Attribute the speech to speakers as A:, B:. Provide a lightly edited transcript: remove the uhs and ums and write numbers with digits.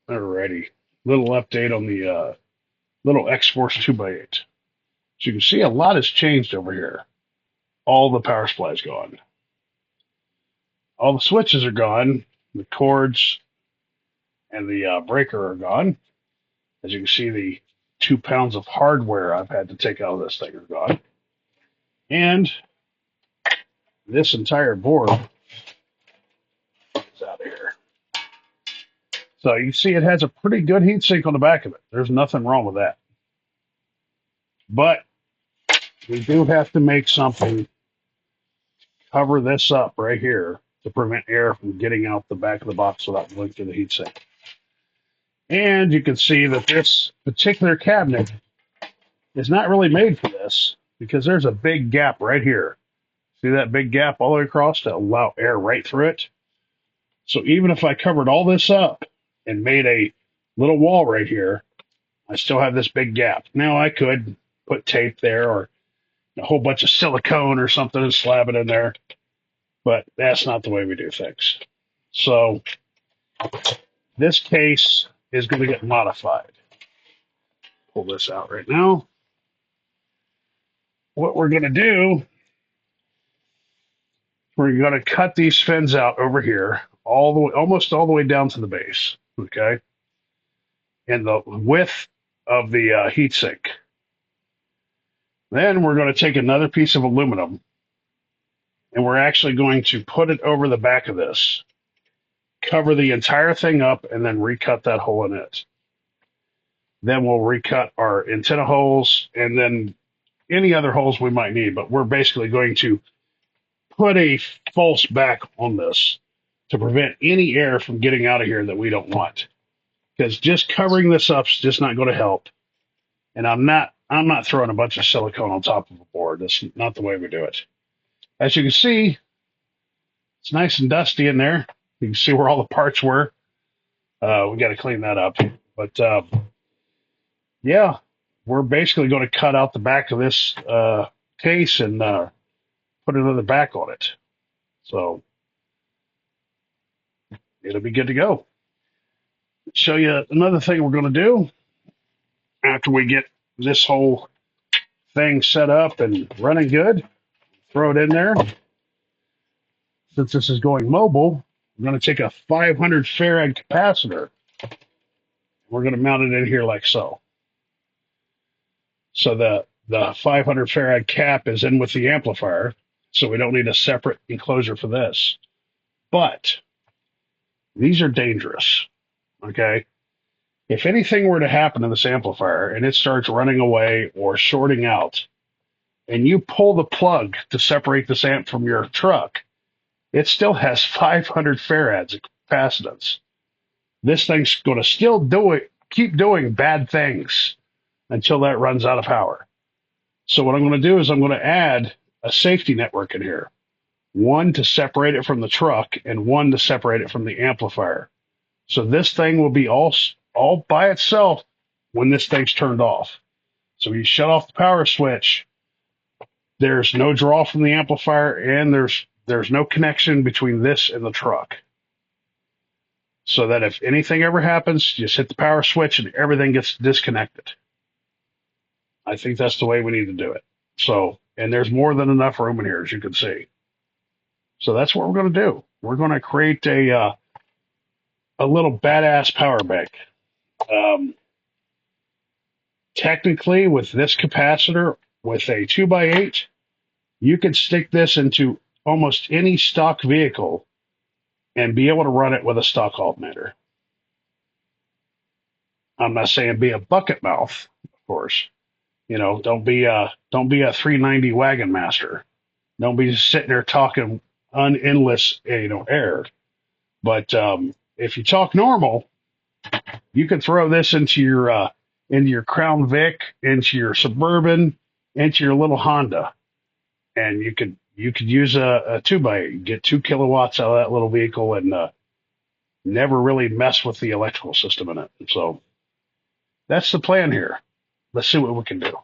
A: Alrighty. Little update on the little xforce 2x8. So you can see a lot has changed over here. All the power supply is gone. All the switches are gone. The cords and the breaker are gone. As you can see, the 2 pounds of hardware I've had to take out of this thing are gone. And this entire board is out of here. So you see it has a pretty good heatsink on the back of it. There's nothing wrong with that. But we do have to make something cover this up right here to prevent air from getting out the back of the box without going through the heatsink. And you can see that this particular cabinet is not really made for this because there's a big gap right here. See that big gap all the way across to allow air right through it? So even if I covered all this up and made a little wall right here, I still have this big gap. Now I could put tape there or a whole bunch of silicone or something and slab it in there, but that's not the way we do things. So this case is going to get modified. Pull this out right now. What we're going to do, we're going to cut these fins out over here, all the way, almost all the way down to the base, okay? And the width of the heatsink. Then we're going to take another piece of aluminum, and we're actually going to put it over the back of this, cover the entire thing up, and then recut that hole in it. Then we'll recut our antenna holes and then any other holes we might need. But we're basically going to put a false back on this to prevent any air from getting out of here that we don't want. Because just covering this up is just not going to help. And I'm not throwing a bunch of silicone on top of a board. That's not the way we do it. As you can see, it's nice and dusty in there. You can see where all the parts were. We got to clean that up. But yeah, we're basically going to cut out the back of this case and put another back on it. So it'll be good to go. Show you another thing we're going to do after we get this whole thing set up and running good. Throw it in there. Since this is going mobile, I'm going to take a 500 farad capacitor. We're going to mount it in here like so. So the 500 farad cap is in with the amplifier, so we don't need a separate enclosure for this. But these are dangerous, okay? If anything were to happen to this amplifier and it starts running away or shorting out, and you pull the plug to separate this amp from your truck, it still has 500 farads of capacitance. This thing's going to still keep doing bad things until that runs out of power. So what I'm going to do is I'm going to add a safety network in here. One to separate it from the truck and one to separate it from the amplifier. So this thing will be all by itself when this thing's turned off. So when you shut off the power switch, there's no draw from the amplifier and there's no connection between this and the truck. So that if anything ever happens, you just hit the power switch and everything gets disconnected. I think that's the way we need to do it. So, and there's more than enough room in here, as you can see. So that's what we're going to do. We're going to create a little badass power bank. Technically, with this capacitor, with a 2x8, you could stick this into almost any stock vehicle and be able to run it with a stock alternator. I'm not saying be a bucket mouth, of course. You know, don't be a 390 wagon master. Don't be just sitting there talking endless, air. But if you talk normal, you can throw this into your Crown Vic, into your Suburban, into your little Honda, and you could use a 2x8, get 2 kilowatts out of that little vehicle, and never really mess with the electrical system in it. So that's the plan here. Let's see what we can do.